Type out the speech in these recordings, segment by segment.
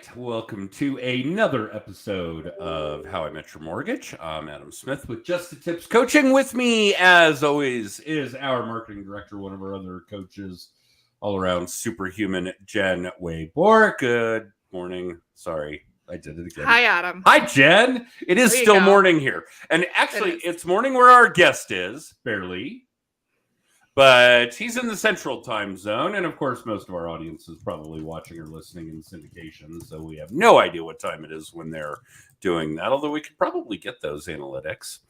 right, welcome to another episode of How I Met Your Mortgage. I'm Adam Smith with Just the Tips Coaching. With me, as always, is our marketing director, one of our other coaches, all around superhuman, Jen Way-Bork. Good morning. Sorry, I did it again. Hi, Adam. Hi, Jen. It is still morning here. And actually, it's morning where our guest is, barely. But he's in the central time zone. And of course, most of our audience is probably watching or listening in syndication. So we have no idea what time it is when they're doing that. Although we could probably get those analytics.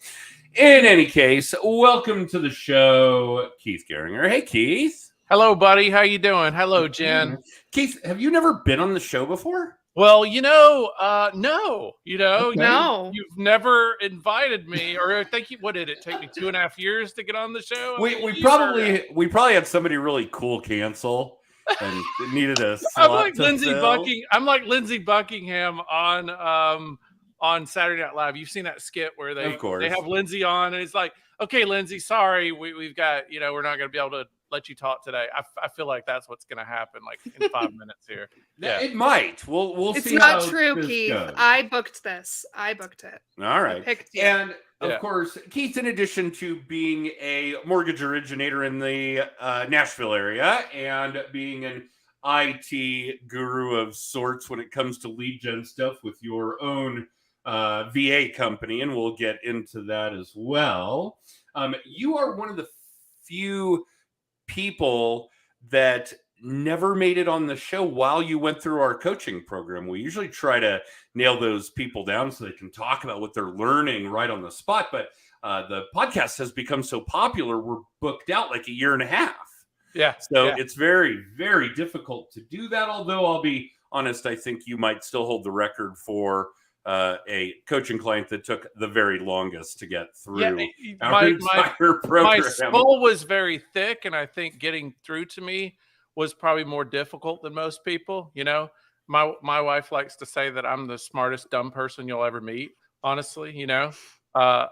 In any case, welcome to the show, Keith Geringer. Hey, Keith. Hello, buddy. How you doing? Hello, Jen. Keith, have you never been on the show before? Well, no. No. You've never invited me, or I think what did it take me 2.5 years to get on the show? We probably had somebody really cool cancel and needed a slot. I'm like Lindsey Buckingham on Saturday Night Live. You've seen that skit where they have Lindsey on, and it's like, okay, Lindsey, sorry, we've got we're not going to be able to let you talk today. I feel like that's what's going to happen, like in 5 minutes here. Yeah, it might. We'll it's see. It's not true, Keith. Goes. I booked this. I booked it. All right. I picked you. And of course, Keith, in addition to being a mortgage originator in the Nashville area and being an IT guru of sorts when it comes to lead gen stuff with your own VA company, and we'll get into that as well. You are one of the few people that never made it on the show while you went through our coaching program. We usually try to nail those people down so they can talk about what they're learning right on the spot. But the podcast has become so popular, we're booked out like 1.5 years. Yeah. So it's very, very difficult to do that. Although I'll be honest, I think you might still hold the record for a coaching client that took the very longest to get through our entire program. My skull was very thick, and I think getting through to me was probably more difficult than most people. You know, my wife likes to say that I'm the smartest dumb person you'll ever meet. Honestly, but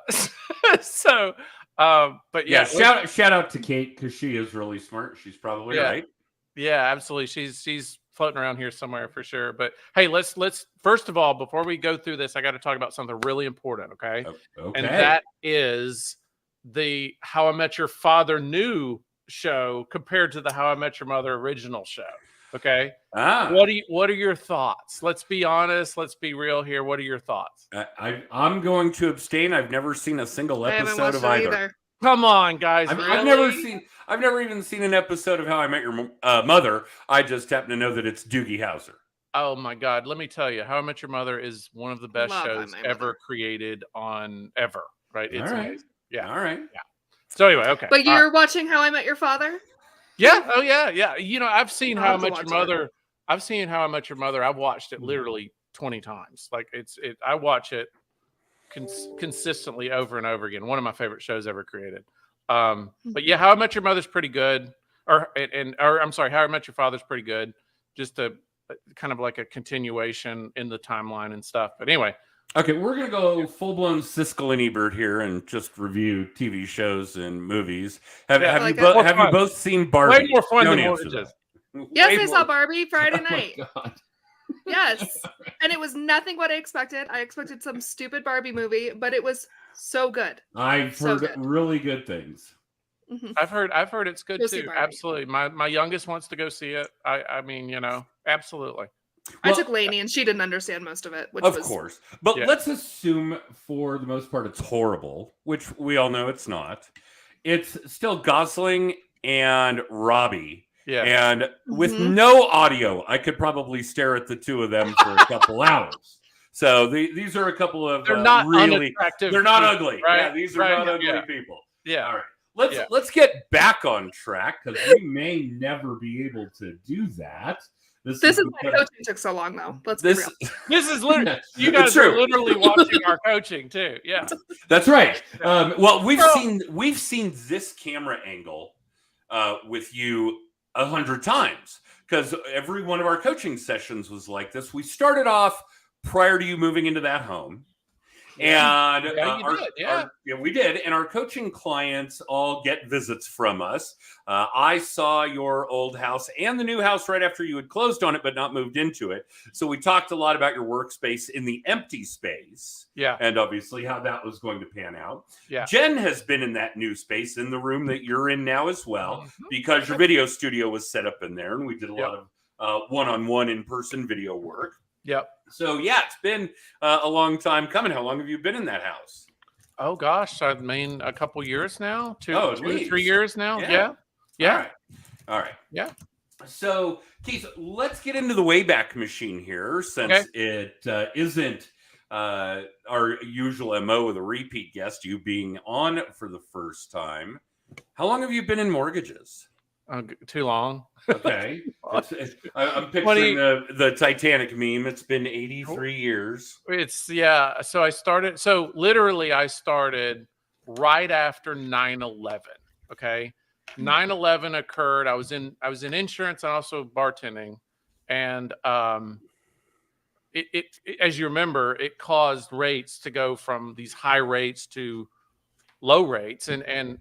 yeah. Shout out to Kate because she is really smart. She's probably right. Yeah, absolutely. She's floating around here somewhere for sure. But hey, let's first of all, before we go through this, I got to talk about something really important. Okay. And that is the How I Met Your Father new show compared to the How I Met Your Mother original show. Okay. What are your thoughts? Let's be honest. Let's be real here. What are your thoughts? I'm going to abstain. I've never seen a single episode of either. Come on, guys. I've never even seen an episode of How I Met Your Mother. I just happen to know that it's Doogie Howser. Oh my God. Let me tell you, How I Met Your Mother is one of the best shows ever created on ever. Right. It's amazing. Yeah. All right. Yeah. So anyway, okay. But you're watching How I Met Your Father? Yeah. Oh yeah. Yeah. I've seen How I Met Your Mother. I've seen How I Met Your Mother. I've watched it literally 20 times. Like I watch it consistently over and over again. One of my favorite shows ever created. But yeah, How I Met Your Mother's pretty good. How I Met Your Father's pretty good. Just a kind of like a continuation in the timeline and stuff. But anyway. Okay, we're going to go full-blown Siskel and Ebert here and just review TV shows and movies. Have you both seen Barbie? Way more fun than Mortgages. Yes, I saw Barbie Friday night. Oh my God. Yes. And it was nothing what I expected. I expected some stupid Barbie movie, but it was so good. I've heard really good things. Mm-hmm. I've heard it's good too. Absolutely. My youngest wants to go see it. I mean, absolutely. I took Lainey and she didn't understand most of it. Of course. But let's assume for the most part it's horrible, which we all know it's not. It's still Gosling and Robbie. Yeah. And with no audio, I could probably stare at the two of them for a couple hours. So these are a couple of they're not really unattractive. They're not people, ugly. Right? Yeah, these are not ugly people. Yeah. All right. Let's get back on track because we may never be able to do that. This is why coaching took so long, though. Let's be real. This is literally you guys are literally watching our coaching too. Yeah, that's right. Well, we've seen this camera angle with you 100 times because every one of our coaching sessions was like this. We started off prior to you moving into that home, And we did. And our coaching clients all get visits from us. I saw your old house and the new house right after you had closed on it, but not moved into it. So we talked a lot about your workspace in the empty space. Yeah. And obviously how that was going to pan out. Yeah. Jen has been in that new space in the room that you're in now as well, because your video studio was set up in there. And we did a lot of one-on-one in-person video work. Yep. So yeah, it's been a long time coming. How long have you been in that house? Oh gosh, I mean a couple years now, 3 years now. Yeah. All right. Yeah. So Keith, let's get into the Wayback Machine here, since it isn't our usual MO with a repeat guest, you being on for the first time. How long have you been in mortgages? Too long. Okay. I'm picturing the Titanic meme. It's been 83 years. So I started right after 9/11. Okay. 9/11 occurred. I was in insurance and also bartending. And it as you remember, it caused rates to go from these high rates to low rates, and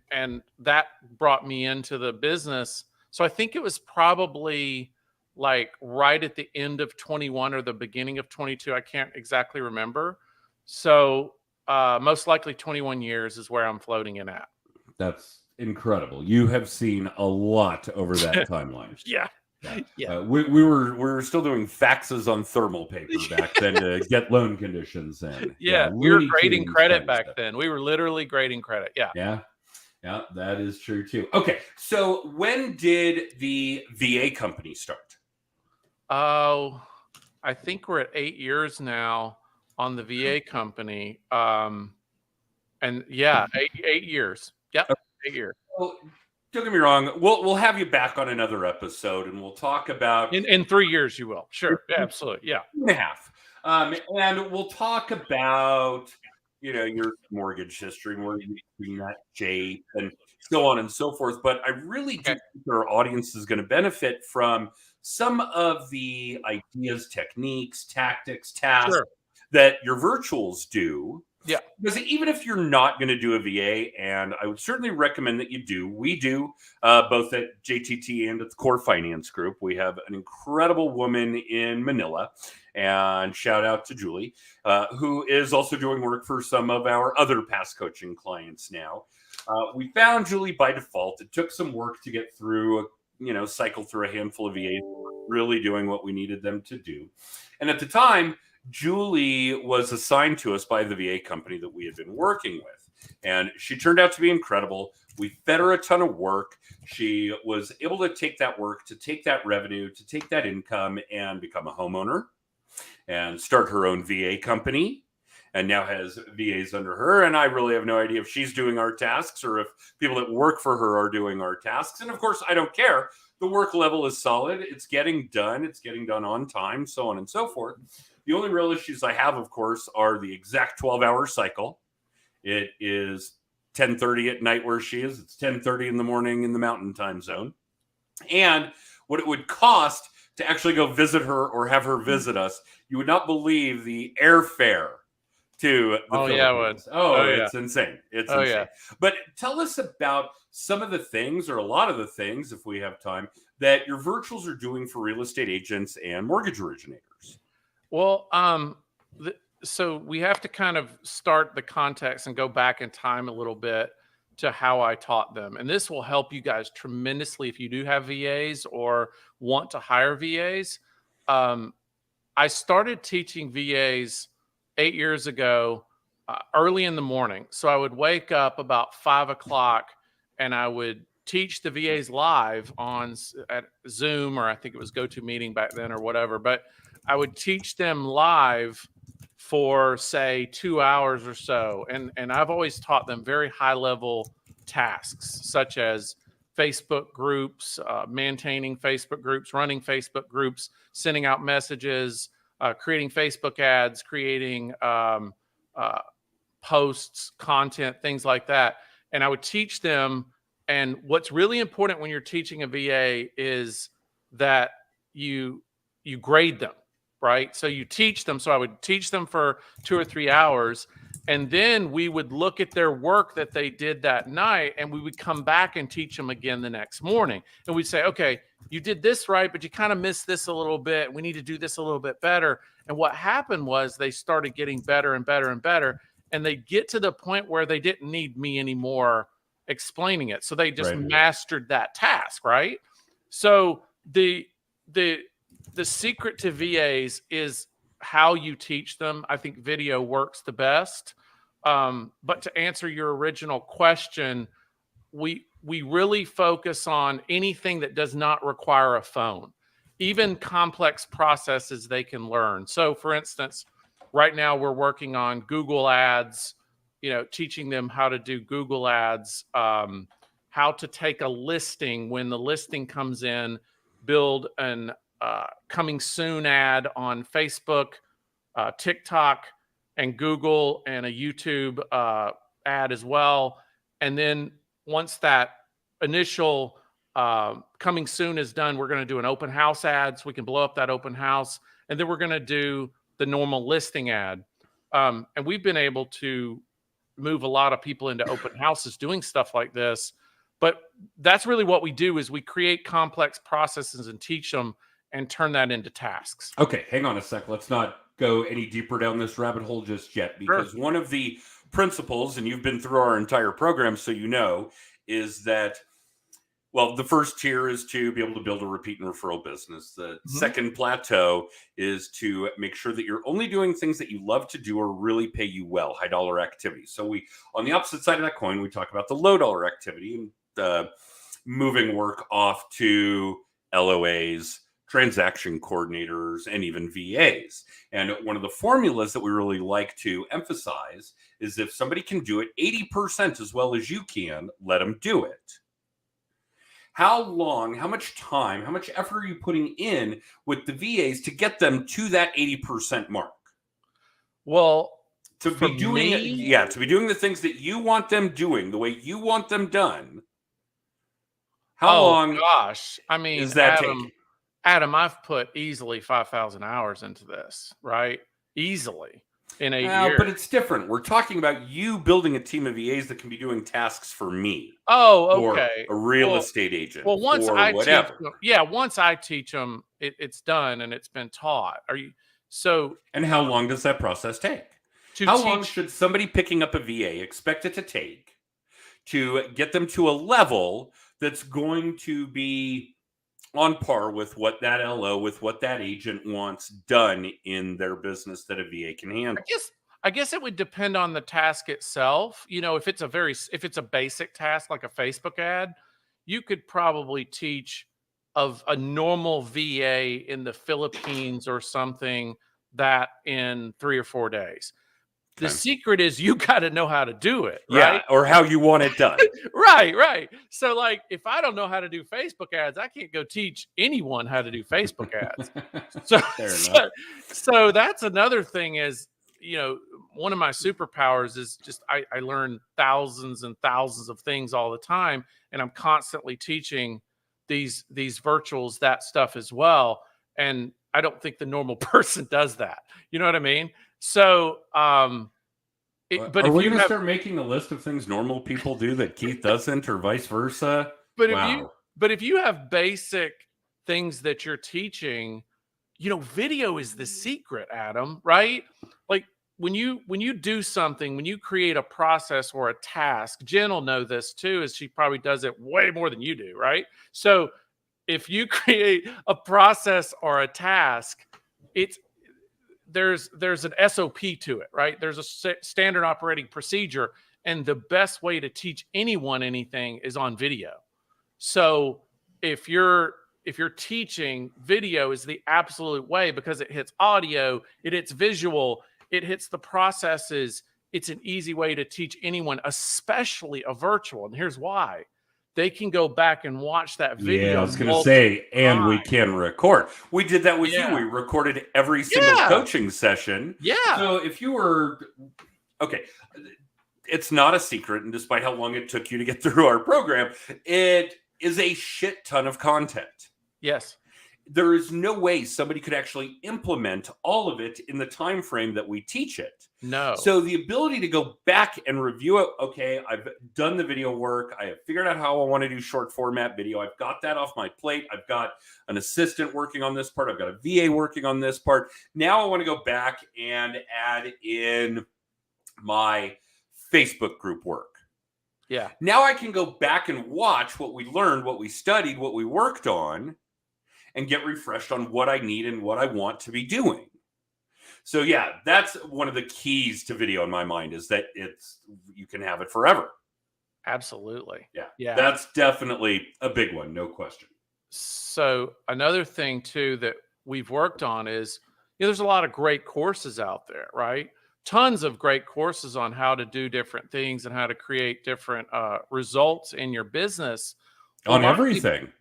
that brought me into the business. So I think it was probably like right at the end of 21 or the beginning of 22. I can't exactly remember. So most likely 21 years is where I'm floating in at. That's incredible. You have seen a lot over that timeline. Yeah. We were still doing faxes on thermal paper back then to get loan conditions in. We were grading credit back then. We were literally grading credit. Yeah, that is true too. Okay, so when did the VA company start? Oh, I think we're at 8 years now on the VA company. And 8 years. Yep, 8 years. Well, don't get me wrong. We'll have you back on another episode, and we'll talk about in 3 years. You will, sure, absolutely, yeah, 2.5, and we'll talk about your mortgage history, where you've seen that shape, and so on and so forth. But I really do think our audience is going to benefit from some of the ideas, techniques, tactics, tasks that your virtuals do. Yeah. Because even if you're not going to do a VA, and I would certainly recommend that you do, we do both at JTT and at the Core Finance Group. We have an incredible woman in Manila, and shout out to Julie, who is also doing work for some of our other past coaching clients now. We found Julie by default. It took some work to get through, cycle through a handful of VAs really doing what we needed them to do. And at the time, Julie was assigned to us by the VA company that we had been working with, and she turned out to be incredible. We fed her a ton of work. She was able to take that work, to take that revenue, to take that income, and become a homeowner and start her own VA company, and now has VAs under her. And I really have no idea if she's doing our tasks or if people that work for her are doing our tasks. And of course, I don't care. The work level is solid. It's getting done. It's getting done on time, so on and so forth. The only real issues I have, of course, are the exact 12-hour cycle. It is 10:30 at night where she is. It's 10:30 in the morning in the Mountain Time Zone. And what it would cost to actually go visit her or have her visit us, you would not believe the airfare to the Philippines. Yeah, it would. It's insane. It's insane. Yeah. But tell us about some of the things, or a lot of the things, if we have time, that your virtuals are doing for real estate agents and mortgage originators. Well, so we have to kind of start the context and go back in time a little bit to how I taught them. And this will help you guys tremendously if you do have VAs or want to hire VAs. I started teaching VAs 8 years ago, early in the morning. So I would wake up about 5 o'clock and I would teach the VAs live at Zoom, or I think it was GoToMeeting back then or whatever. But I would teach them live for, say, 2 hours or so. And I've always taught them very high level tasks, such as Facebook groups, maintaining Facebook groups, running Facebook groups, sending out messages, creating Facebook ads, creating posts, content, things like that. And I would teach them. And what's really important when you're teaching a VA is that you grade them. right? So you teach them. So I would teach them for 2 or 3 hours. And then we would look at their work that they did that night, and we would come back and teach them again the next morning. And we'd say, okay, you did this right, but you kind of missed this a little bit. We need to do this a little bit better. And what happened was they started getting better and better and better. And they get to the point where they didn't need me anymore explaining it. So they just mastered that task, right? So the secret to VAs is how you teach them. I think video works the best. But to answer your original question, we really focus on anything that does not require a phone, even complex processes they can learn. So for instance, right now we're working on Google Ads, teaching them how to do Google Ads, how to take a listing when the listing comes in, build an coming soon ad on Facebook, TikTok, and Google, and a YouTube ad as well. And then once that initial coming soon is done, we're going to do an open house ad so we can blow up that open house. And then we're going to do the normal listing ad. And we've been able to move a lot of people into open houses doing stuff like this. But that's really what we do, is we create complex processes and teach them and turn that into tasks. Okay, hang on a sec. Let's not go any deeper down this rabbit hole just yet, because one of the principles, and you've been through our entire program, so is that, well, the first tier is to be able to build a repeat and referral business. The second plateau is to make sure that you're only doing things that you love to do or really pay you well, high dollar activities. So on the opposite side of that coin, we talk about the low dollar activity and moving work off to LOAs, transaction coordinators, and even VAs. And one of the formulas that we really like to emphasize is if somebody can do it 80% as well as you can, let them do it. How long, how much time, how much effort are you putting in with the VAs to get them to that 80% mark? Well, to be doing the things that you want them doing, the way you want them done. How long is that taking? Adam, I've put easily 5,000 hours into this, right? Easily in 8 years. But it's different. We're talking about you building a team of VAs that can be doing tasks for me. Oh, okay. Or a real estate agent. Well, once I teach them, it's done and it's been taught. And how long does that process take? How long should somebody picking up a VA expect it to take to get them to a level that's going to be on par with what that LO, with what that agent wants done in their business that a VA can handle? I guess it would depend on the task itself. If it's a basic task like a Facebook ad, you could probably teach of a normal VA in the Philippines or something that in 3 or 4 days. The secret is you got to know how to do it, right? Yeah, or how you want it done. Right. So, like, if I don't know how to do Facebook ads, I can't go teach anyone how to do Facebook ads. So that's another thing is, one of my superpowers is just I learn thousands and thousands of things all the time, and I'm constantly teaching these virtuals that stuff as well. And I don't think the normal person does that. You know what I mean? So, but are we going to start making a list of things normal people do that Keith doesn't, or vice versa? But if you have basic things that you're teaching, video is the secret, Adam, right? Like when you do something, when you create a process or a task, Jen will know this too, as she probably does it way more than you do, right? So if you create a process or a task, there's an SOP to it, right? There's a standard operating procedure, and the best way to teach anyone anything is on video. So if you're teaching, video is the absolute way, because it hits audio, it hits visual, it hits the processes. It's an easy way to teach anyone, especially a virtual. And here's why. They can go back and watch that video. Yeah, I was going to say, and we can record. We did that with you. We recorded every single coaching session. Yeah. So if you were, okay, it's not a secret, and despite how long it took you to get through our program, it is a shit ton of content. Yes. there is no way somebody could actually implement all of it in the time frame that we teach it. No. So the ability to go back and review it, okay, I've done the video work. I have figured out how I want to do short format video. I've got that off my plate. I've got an assistant working on this part. I've got a VA working on this part. Now I want to go back and add in my Facebook group work. Yeah. Now I can go back and watch what we learned, what we studied, what we worked on, and get refreshed on what I need and what I want to be doing. So yeah, that's one of the keys to video in my mind, is that you can have it forever. Absolutely. Yeah. That's definitely a big one, no question. So another thing too that we've worked on is, there's a lot of great courses out there, right? Tons of great courses on how to do different things and how to create different results in your business. On everything.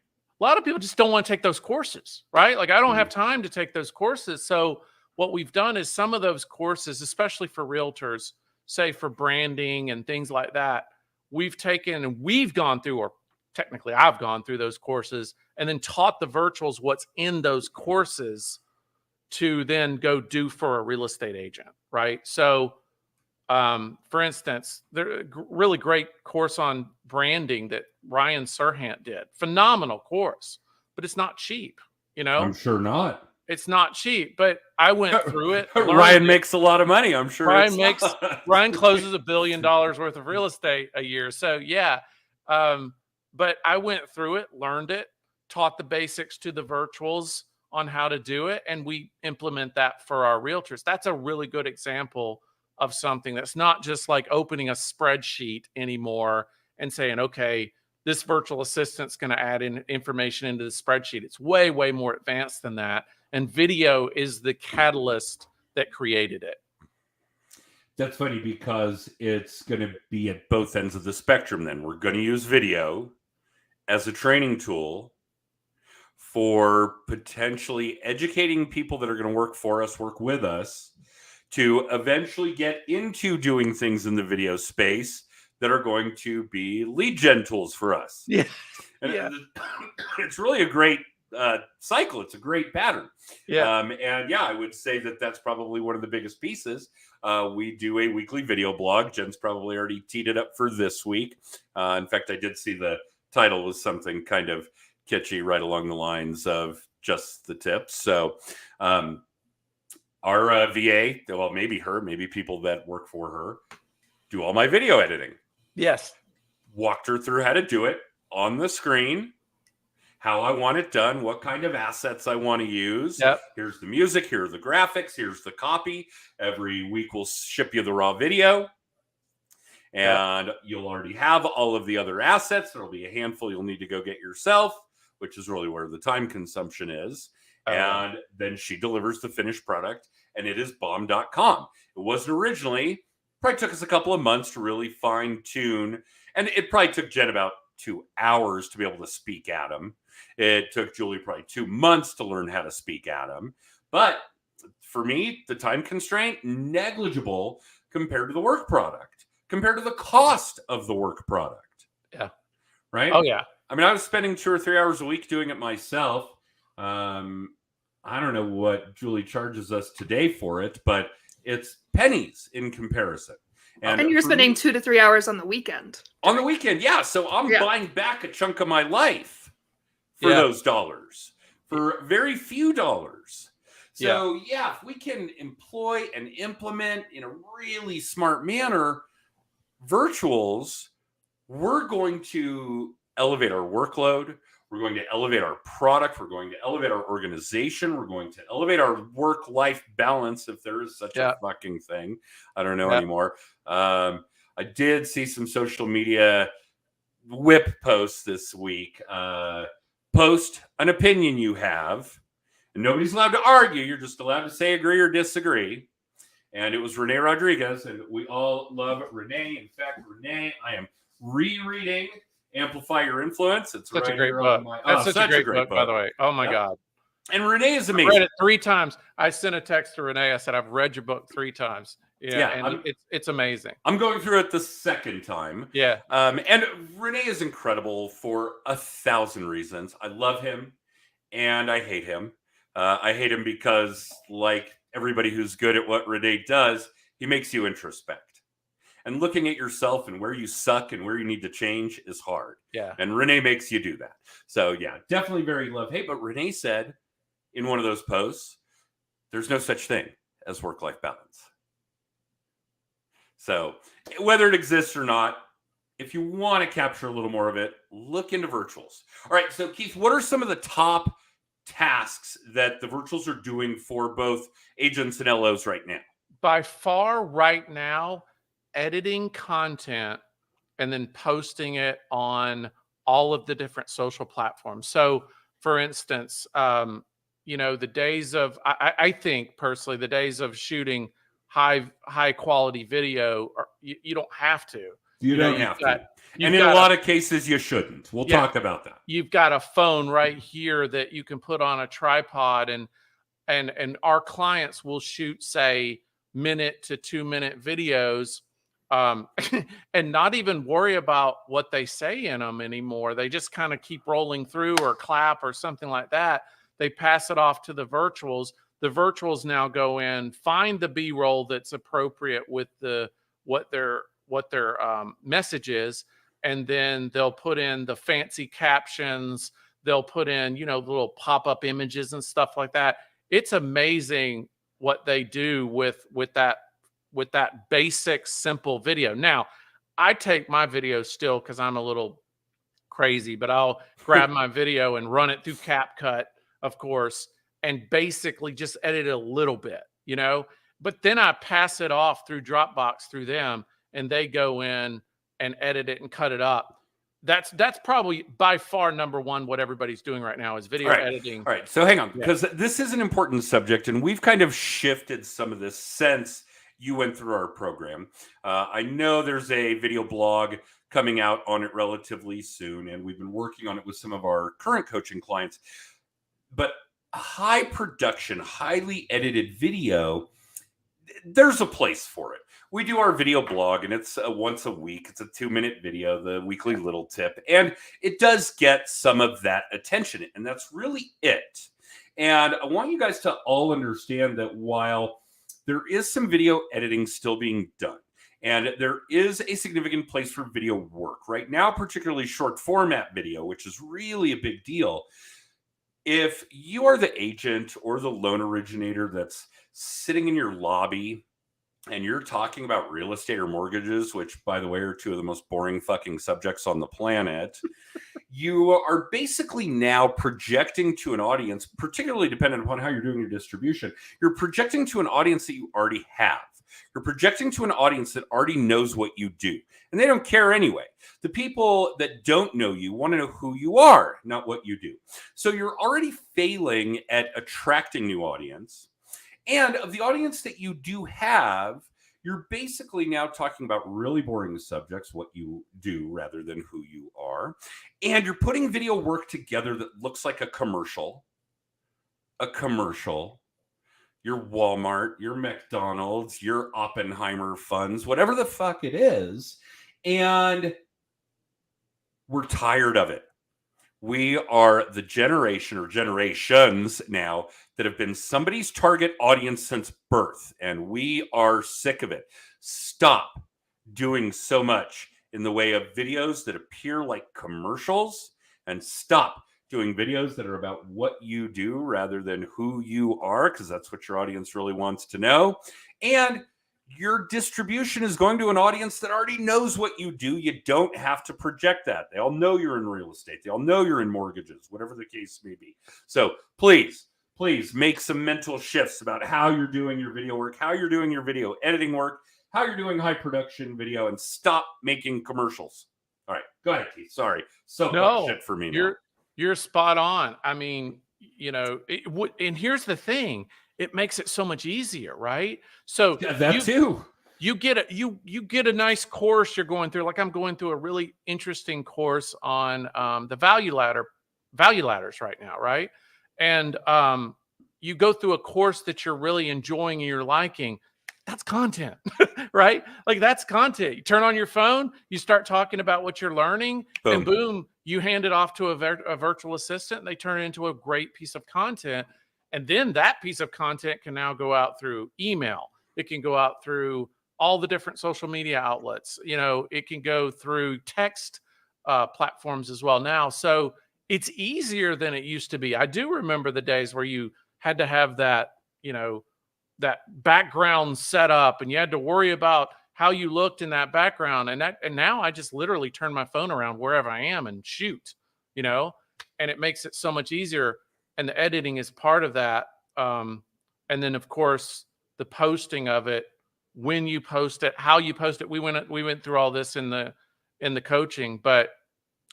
A lot of people just don't want to take those courses, right? Like, I don't have time to take those courses. So what we've done is some of those courses, especially for realtors, say for branding and things like that, we've taken and we've gone through, or technically I've gone through those courses and then taught the virtuals what's in those courses to then go do for a real estate agent, right? So, for instance, there's a really great course on branding that Ryan Serhant did. Phenomenal course, but it's not cheap, I'm sure not. It's not cheap, but I went through it. Ryan makes a lot of money, I'm sure. Ryan closes $1 billion worth of real estate a year. So yeah, but I went through it, learned it, taught the basics to the virtuals on how to do it, and we implement that for our realtors. That's a really good example of something that's not just like opening a spreadsheet anymore and saying, okay, this virtual assistant's going to add in information into the spreadsheet. It's way, way more advanced than that. And video is the catalyst that created it. That's funny, because it's going to be at both ends of the spectrum then. We're going to use video as a training tool for potentially educating people that are going to work for us, work with us, to eventually get into doing things in the video space that are going to be lead gen tools for us. Yeah. And it's really a great cycle. It's a great pattern. Yeah. And yeah, I would say that that's probably one of the biggest pieces. We do a weekly video blog. Jen's probably already teed it up for this week. In fact, I did see the title was something kind of kitschy, right along the lines of just the tips. So our VA, well, maybe her, maybe people that work for her, do all my video editing. Yes. Walked her through how to do it on the screen, how I want it done, what kind of assets I want to use. Yep. Here's the music, here are the graphics, here's the copy. Every week we'll ship you the raw video. And you'll already have all of the other assets. There'll be a handful you'll need to go get yourself, which is really where the time consumption is. And then she delivers the finished product, and it is bomb.com. It wasn't originally. Probably took us a couple of months to really fine tune. And it probably took Jen about 2 hours to be able to speak at him. It took Julie probably 2 months to learn how to speak at him. But for me, the time constraint, negligible compared to the work product, compared to the cost of the work product. Yeah. Right? Oh, yeah. I mean, I was spending 2 or 3 hours a week doing it myself. I don't know what Julie charges us today for it, but it's pennies in comparison. And you're spending 2 to 3 hours on the weekend. On the weekend, yeah. So I'm buying back a chunk of my life for those dollars, for very few dollars. So yeah, if we can employ and implement in a really smart manner virtuals, we're going to elevate our workload. We're going to elevate our product. We're going to elevate our organization. We're going to elevate our work-life balance, if there is such a fucking thing. I don't know anymore. I did see some social media whip posts this week. Post an opinion you have. And nobody's allowed to argue. You're just allowed to say agree or disagree. And it was Renee Rodriguez, and we all love Renee. In fact, Renee, I am rereading Amplify Your Influence. It's such right a great book. That's such a great book, by the way. Oh my God. And Renee is amazing. I read it 3 times. I sent a text to Renee. I said, I've read your book 3 times. And it's amazing. I'm going through it the second time. Yeah. And Renee is incredible for 1,000 reasons. I love him. and I hate him. I hate him because, like everybody who's good at what Renee does, he makes you introspect. And looking at yourself and where you suck and where you need to change is hard. Yeah. And Renee makes you do that. So, yeah, definitely very love-hate. But Renee said in one of those posts, there's no such thing as work-life balance. So, whether it exists or not, if you want to capture a little more of it, look into virtuals. All right, so Keith, what are some of the top tasks that the virtuals are doing for both agents and LOs right now? By far right now, editing content and then posting it on all of the different social platforms. So for instance, the days of, I think personally, the days of shooting high quality video, you don't have to. You don't have to. And in a lot of cases, you shouldn't. We'll talk about that. You've got a phone right here that you can put on a tripod, and our clients will shoot, say, 1 to 2 minute videos, and not even worry about what they say in them anymore. They just kind of keep rolling through or clap or something like that. They pass it off to the virtuals. The virtuals now go in, find the B-roll that's appropriate with what their message is, and then they'll put in the fancy captions. They'll put in, little pop-up images and stuff like that. It's amazing what they do with that basic, simple video. Now, I take my videos still because I'm a little crazy, but I'll grab my video and run it through CapCut, of course, and basically just edit it a little bit, but then I pass it off through Dropbox through them, and they go in and edit it and cut it up. That's probably by far number one what everybody's doing right now is video editing. All right, so hang on, because this is an important subject, and we've kind of shifted some of this since you went through our program. I know there's a video blog coming out on it relatively soon, and we've been working on it with some of our current coaching clients. But high production, highly edited video, there's a place for it. We do our video blog, and it's once a week. It's a 2-minute video, the weekly little tip, and it does get some of that attention, and that's really it. And I want you guys to all understand that while there is some video editing still being done, and there is a significant place for video work right now, particularly short format video, which is really a big deal. If you are the agent or the loan originator that's sitting in your lobby and you're talking about real estate or mortgages, which, by the way, are two of the most boring fucking subjects on the planet, you are basically now projecting to an audience, particularly dependent upon how you're doing your distribution, you're projecting to an audience that you already have. You're projecting to an audience that already knows what you do, and they don't care anyway. The people that don't know you want to know who you are, not what you do. So you're already failing at attracting new audience. And of the audience that you do have, you're basically now talking about really boring subjects, what you do rather than who you are. And you're putting video work together that looks like a commercial, your Walmart, your McDonald's, your Oppenheimer funds, whatever the fuck it is. And we're tired of it. We are the generation or generations now that have been somebody's target audience since birth, and we are sick of it. Stop doing so much in the way of videos that appear like commercials, and stop doing videos that are about what you do rather than who you are, because that's what your audience really wants to know. And your distribution is going to an audience that already knows what you do. You don't have to project that. They all know you're in real estate. They all know you're in mortgages, whatever the case may be. So please make some mental shifts about how you're doing your video work, how you're doing your video editing work, how you're doing high production video, and stop making commercials. All right, go ahead, Keith. Sorry. So much shit for me now. You're spot on. I mean, and here's the thing. It makes it so much easier, right? So you get a nice course you're going through. Like I'm going through a really interesting course on the value ladders right now, right? And you go through a course that you're really enjoying and you're liking. that's content, right? Like that's content. You turn on your phone, you start talking about what you're learning, and boom, you hand it off to a virtual assistant, and they turn it into a great piece of content. And then that piece of content can now go out through email. It can go out through all the different social media outlets. You know, it can go through text platforms as well now. So it's easier than it used to be. I do remember the days where you had to have that, you know, that background set up, and you had to worry about how you looked in that background. And now I just literally turn my phone around wherever I am and shoot, you know, and it makes it so much easier. And the editing is part of that. And then of course the posting of it, when you post it, how you post it. We went through all this in the coaching, but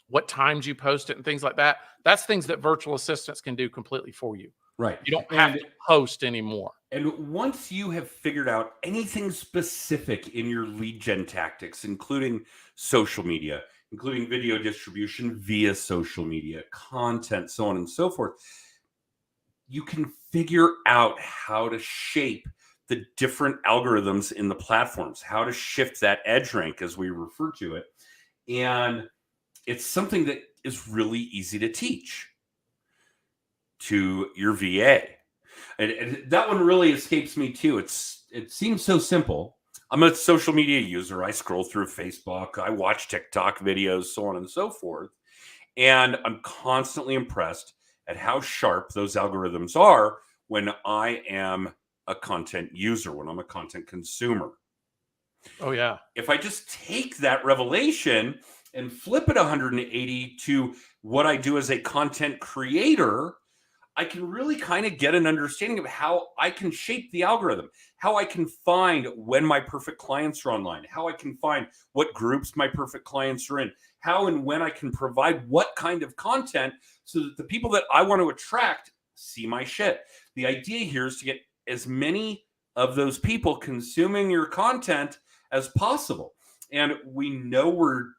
what times you post it and things like that, that's things that virtual assistants can do completely for you. Right. You don't have to post anymore. And once you have figured out anything specific in your lead gen tactics, including social media, including video distribution via social media, content, so on and so forth, you can figure out how to shape the different algorithms in the platforms, how to shift that edge rank, as we refer to it. And it's something that is really easy to teach to your VA. And that one really escapes me too. It seems so simple. I'm a social media user. I scroll through Facebook. I watch TikTok videos, so on and so forth. And I'm constantly impressed at how sharp those algorithms are when I am a content user, when I'm a content consumer. Oh, yeah. If I just take that revelation and flip it 180 to what I do as a content creator, I can really kind of get an understanding of how I can shape the algorithm, how I can find when my perfect clients are online, how I can find what groups my perfect clients are in, how and when I can provide what kind of content so that the people that I want to attract see my shit. The idea here is to get as many of those people consuming your content as possible. And we know we're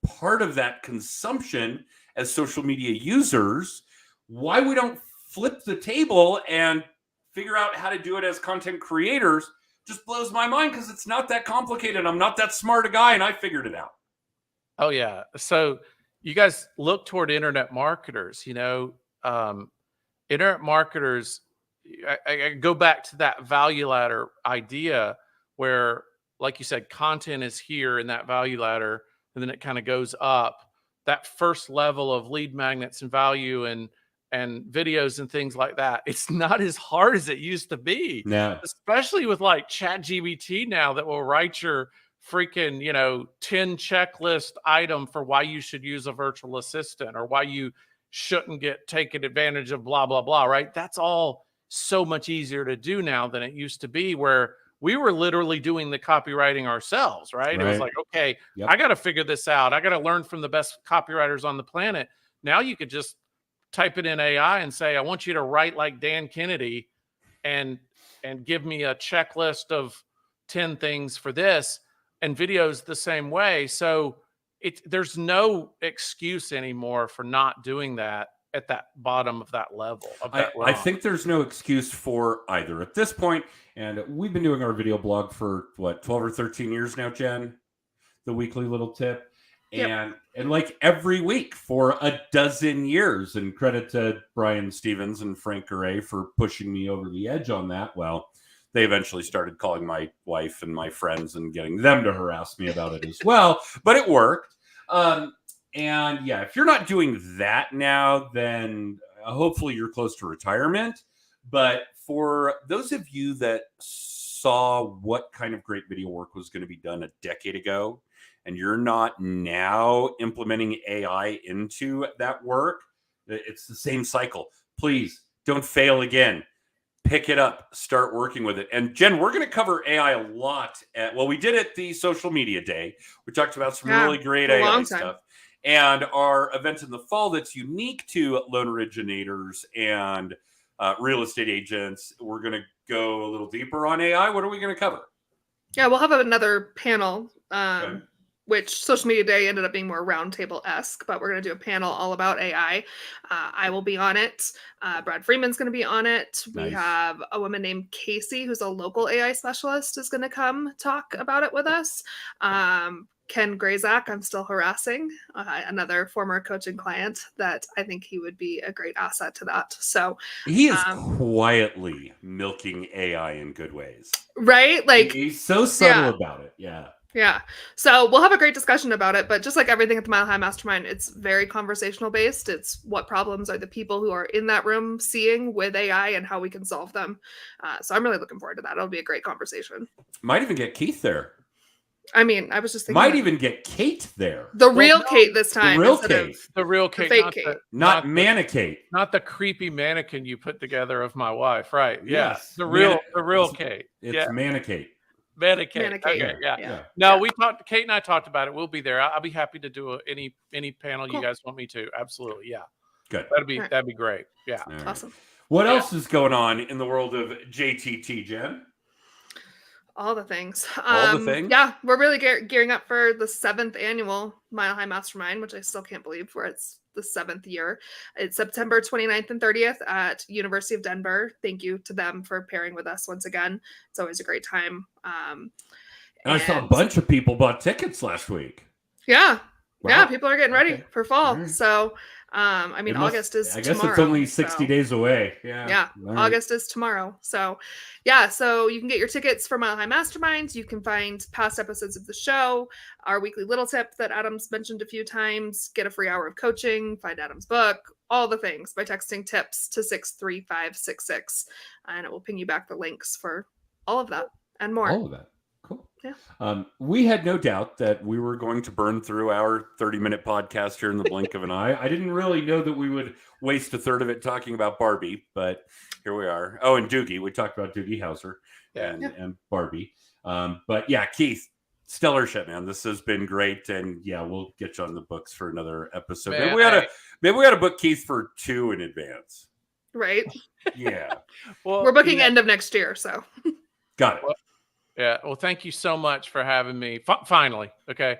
part of that consumption as social media users. Why we don't flip the table and figure out how to do it as content creators just blows my mind, because it's not that complicated. I'm not that smart a guy, and I figured it out. Oh, yeah. So you guys look toward internet marketers, you know, internet marketers. I go back to that value ladder idea where, like you said, content is here in that value ladder, and then it kind of goes up. That first level of lead magnets and value and videos and things like that, it's not as hard as it used to be. No. Especially with like ChatGPT now, that will write your freaking, you know, 10 checklist item for why you should use a virtual assistant, or why you shouldn't get taken advantage of blah, blah, blah, right? That's all so much easier to do now than it used to be, where we were literally doing the copywriting ourselves, right? It was like, okay, I got to figure this out. I got to learn from the best copywriters on the planet. Now you could just type it in AI and say, I want you to write like Dan Kennedy and give me a checklist of 10 things for this, and videos the same way. So there's no excuse anymore for not doing that at that bottom of that level. I think there's no excuse for either at this point. And we've been doing our video blog for what, 12 or 13 years now, Jen, the weekly little tip. And like every week for a dozen years, and credit to Brian Stevens and Frank Garay for pushing me over the edge on that. Well, they eventually started calling my wife and my friends and getting them to harass me about it as well, but it worked. And yeah, if you're not doing that now, then hopefully you're close to retirement. But for those of you that saw what kind of great video work was going to be done a decade ago, and you're not now implementing AI into that work, it's the same cycle. Please don't fail again. Pick it up, start working with it. And Jen, we're going to cover AI a lot we did at the social media day. We talked about some really great AI stuff. And our event in the fall that's unique to loan originators and real estate agents, we're going to go a little deeper on AI. What are we going to cover? Yeah, we'll have another panel which Social Media Day ended up being more roundtable-esque, but we're going to do a panel all about AI. I will be on it. Brad Freeman's going to be on it. We Nice. have a woman named Casey, who's a local AI specialist, is going to come talk about it with us. Ken Grazak, I'm still harassing, another former coaching client that I think he would be a great asset to that. So he is quietly milking AI in good ways. right? Like he's so subtle about it. Yeah. Yeah. So we'll have a great discussion about it. But just like everything at the Mile High Mastermind, it's very conversational based. It's what problems are the people who are in that room seeing with AI and how we can solve them. So I'm really looking forward to that. It'll be a great conversation. Might even get Keith there. I mean, I was just thinking. Might even get Kate there. The real Kate this time. The real Kate. The real Kate. The fake Kate. Not Manna-Kate. Not the creepy mannequin you put together of my wife. Right. Yeah. Yes. The real Kate. It's Manna-Kate. Manna-Kate. Okay, yeah. No, Kate and I talked about it. We'll be there. I'll be happy to do any panel you guys want me to. Absolutely. Yeah. Good. That'd be great. Yeah. Right. Awesome. What else is going on in the world of JTT, Jen? All the things. All the things? Yeah, we're really gearing up for the 7th annual Mile High Mastermind, which I still can't believe for it's the 7th year. It's September 29th and 30th at University of Denver. Thank you to them for pairing with us once again. It's always a great time. And I saw a bunch of people bought tickets last week. Yeah. Wow. Yeah, people are getting ready for fall. Right. So, I mean, August is I guess tomorrow, it's only 60 days away. Yeah. Right. August is tomorrow. So, yeah. So you can get your tickets for Mile High Masterminds. You can find past episodes of the show, our weekly little tip that Adam's mentioned a few times, get a free hour of coaching, find Adam's book, all the things by texting tips to 63566. And it will ping you back the links for all of that and more. All of that. Cool. Yeah. We had no doubt that we were going to burn through our 30-minute podcast here in the blink of an eye. I didn't really know that we would waste a third of it talking about Barbie, but here we are. Oh, and Doogie. We talked about Doogie Howser and Barbie. But yeah, Keith, stellar shit, man. This has been great. And yeah, we'll get you on the books for another episode. Man, maybe we got to book Keith for 2 in advance. Right. Yeah. Well, we're booking end of next year. So got it. Yeah. Well, thank you so much for having me. Finally. Okay.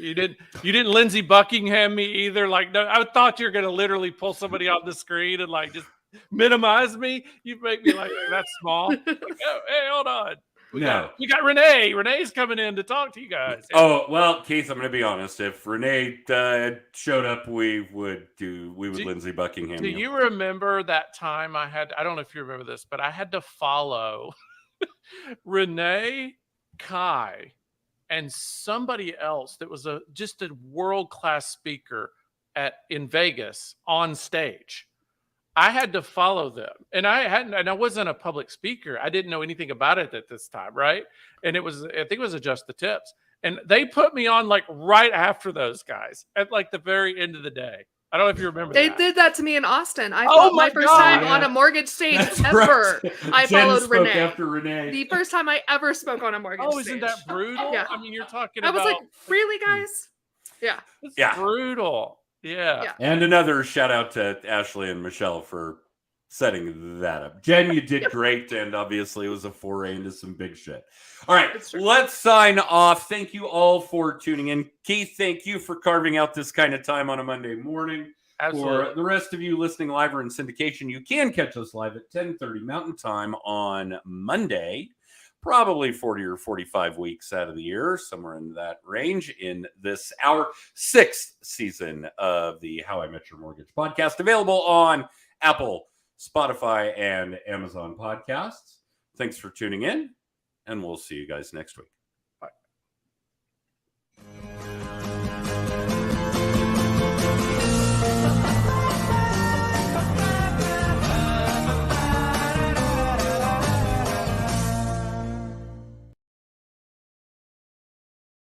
You didn't Lindsey Buckingham me either. Like, no, I thought you were going to literally pull somebody off the screen and like just minimize me. You make me like that's small. Like, oh, hey, hold on. We got Renee. Renee's coming in to talk to you guys. Oh, well, Keith, I'm going to be honest. If Renee showed up, we would Lindsey Buckingham. Do you remember that time I don't know if you remember this, but I had to follow Renee, Kai, and somebody else that was just a world-class speaker in Vegas on stage. I had to follow them, and I wasn't a public speaker. I didn't know anything about it at this time, right? And I think it was Adjust the Tips, and they put me on like right after those guys at like the very end of the day. I don't know if you remember. They did that to me in Austin. My first time on a mortgage stage ever. Right. I followed Renee. After Renee. The first time I ever spoke on a mortgage stage. Isn't that brutal? Yeah. I mean, you're talking I about. was like, really, guys? Yeah. It's brutal. Yeah. And another shout out to Ashley and Michelle for setting that up. Jen, you did great, and obviously it was a foray into some big shit. All right, let's sign off. Thank you all for tuning in. Keith, thank you for carving out this kind of time on a Monday morning. Absolutely. For the rest of you listening live or in syndication, you can catch us live at 10:30 Mountain Time on Monday, probably 40 or 45 weeks out of the year, somewhere in that range, in our 6th season of the How I Met Your Mortgage podcast, available on Apple, Spotify, and Amazon podcasts. Thanks for tuning in, and we'll see you guys next week.